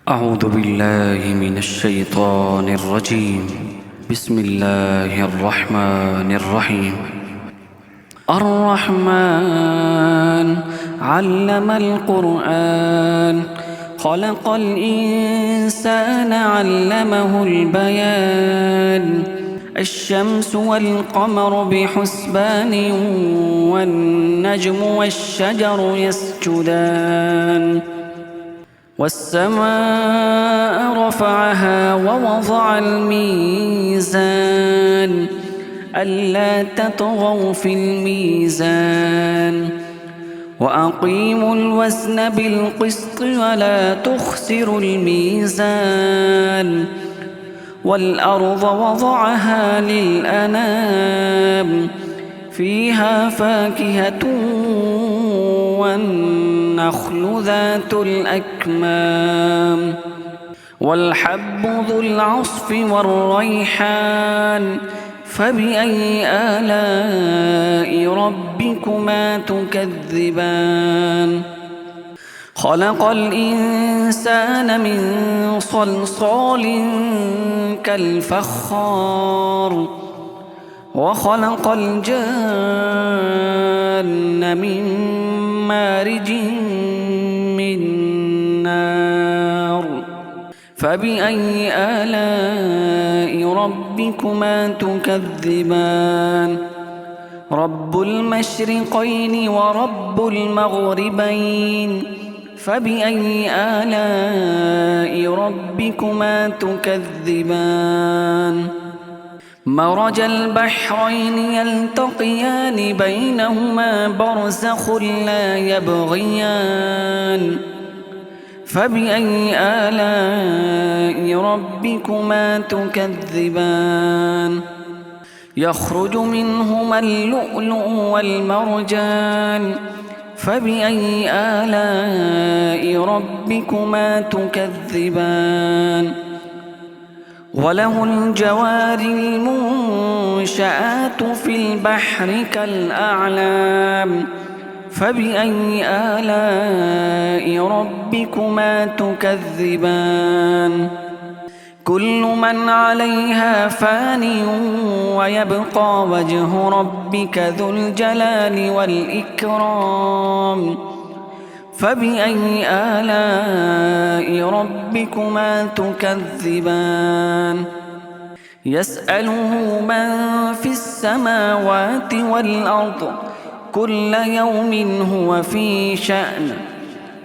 أعوذ بالله من الشيطان الرجيم. بسم الله الرحمن الرحيم. الرحمن علم القرآن، خلق الإنسان علمه البيان. الشمس والقمر بحسبان، والنجم والشجر يسجدان. والسماء رفعها ووضع الميزان، ألا تطغوا في الميزان. وأقيموا الوزن بالقسط ولا تخسروا الميزان. والأرض وضعها للأنام، فيها فاكهة والنخل ذات الأكمام. والحب ذو العصف والريحان، فبأي آلاء ربكما تكذبان. خلق الإنسان من صلصال كالفخار، وخلق الجان من مارج من نار. فبأي آلاء ربكما تكذبان. رب المشرقين ورب المغربين، فبأي آلاء ربكما تكذبان. مرج البحرين يلتقيان، بينهما برزخ لا يبغيان. فبأي آلاء ربكما تكذبان. يخرج منهما اللؤلؤ والمرجان، فبأي آلاء ربكما تكذبان. وله الجوار المنشآت في البحر كالأعلام، فبأي آلاء ربكما تكذبان. كل من عليها فان، ويبقى وجه ربك ذو الجلال والإكرام. فبأي آلاء ربكما تكذبان. يسأله من في السماوات والأرض، كل يوم هو في شأن.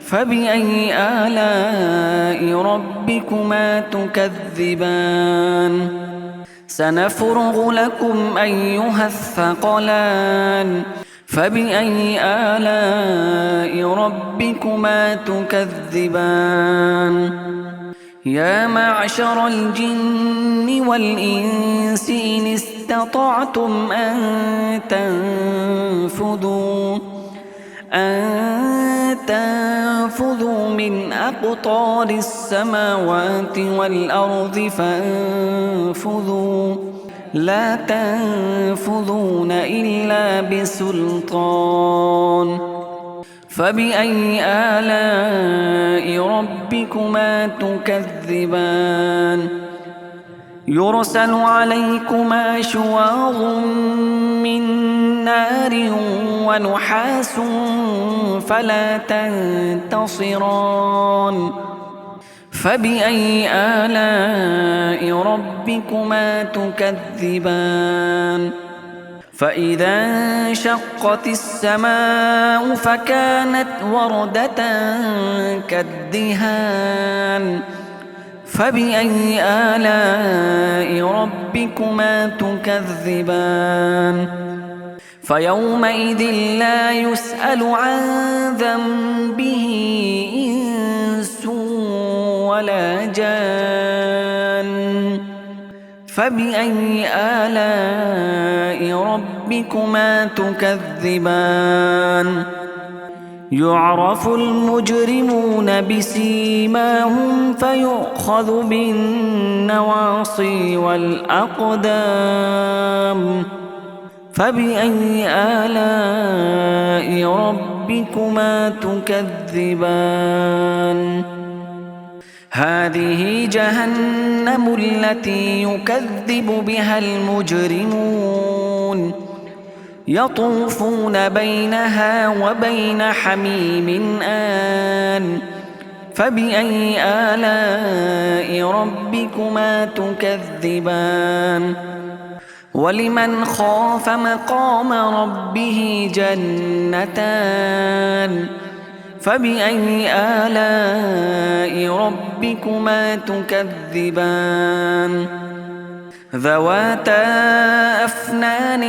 فبأي آلاء ربكما تكذبان. سنفرغ لكم أيها الثقلان، فبأي آلاء ربكما تكذبان. يا معشر الجن والإنس إن استطعتم أن تنفذوا من أقطار السماوات والأرض فانفذوا، لا تنفذون إلا بسلطان. فبأي آلاء ربكما تكذبان. يرسل عليكما شواظ من نار ونحاس فلا تنتصران. فبأي آلاء ربكما تكذبان. فإذا انشقت السماء فكانت وردة كالدهان. فبأي آلاء ربكما تكذبان. فيومئذ لا يسأل عن ذنبه إنس ولا جان. فبأي آلاء ربكما تكذبان. يعرف المجرمون بسيماهم فيؤخذ بالنواصي والأقدام. فبأي آلاء ربكما تكذبان. هذه جهنم التي يكذب بها المجرمون يطوفون بينها وبين حميم آن فبأي آلاء ربكما تكذبان ولمن خاف مقام ربه جنتان فبأي آلاء ربكما تكذبان ذواتا أفنان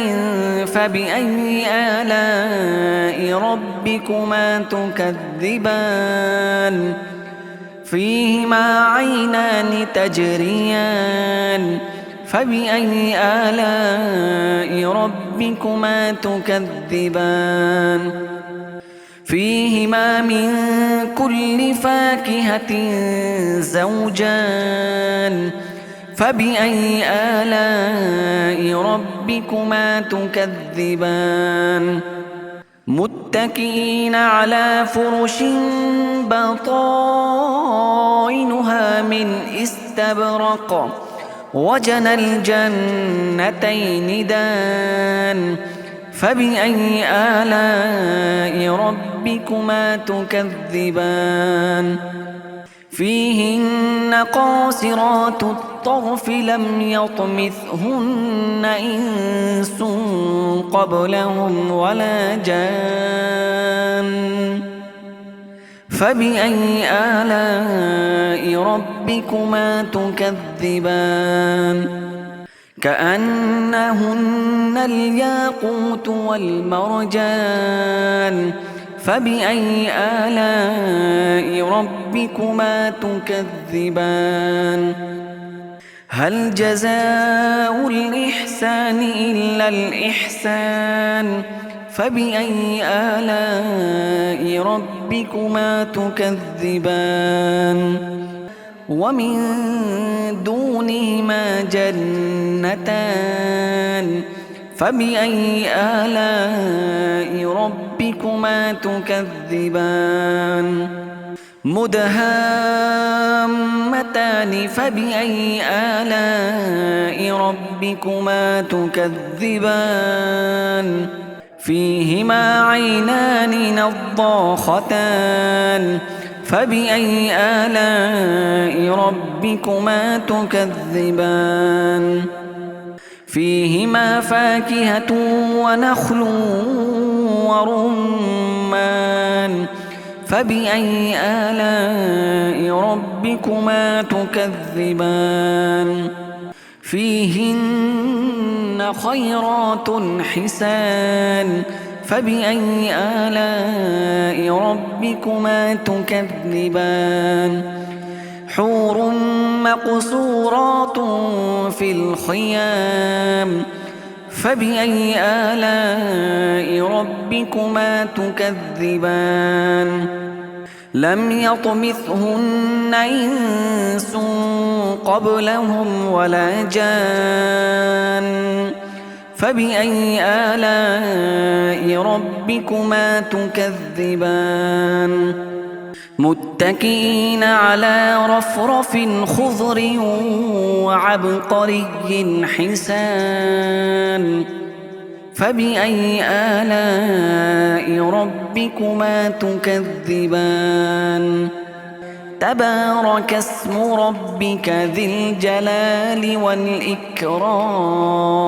فبأي آلاء ربكما تكذبان فيهما عينان تجريان فبأي آلاء ربكما تكذبان فيهما من كل فاكهة زوجان فبأي آلاء ربكما تكذبان متكئين على فرش بطائنها من استبرق وجنى الجنتين دان فبأي آلاء ربكما تكذبان فيهن قاصرات الطرف لم يطمثهن إنس قبلهم ولا جان فبأي آلاء ربكما تكذبان كأنهن الياقوت والمرجان فبأي آلاء ربكما تكذبان هل جزاء الإحسان إلا الإحسان فبأي آلاء ربكما تكذبان ومن دونهما جنتان فبأي آلاء ربكما تكذبان مدهامتان فبأي آلاء ربكما تكذبان فيهما عينان نضاختان فبأي آلاء ربكما تكذبان فيهما فاكهة ونخل ورمان فبأي آلاء ربكما تكذبان فيهن خيرات حسان فبأي آلاء ربكما تكذبان حور مقصورات في الخيام فبأي آلاء ربكما تكذبان لم يطمثهن إنس قبلهم ولا جان فبأي آلاء ربكما تكذبان متكئين على رفرف خضر وعبقري حسان فبأي آلاء ربكما تكذبان تبارك اسم ربك ذي الجلال والإكرام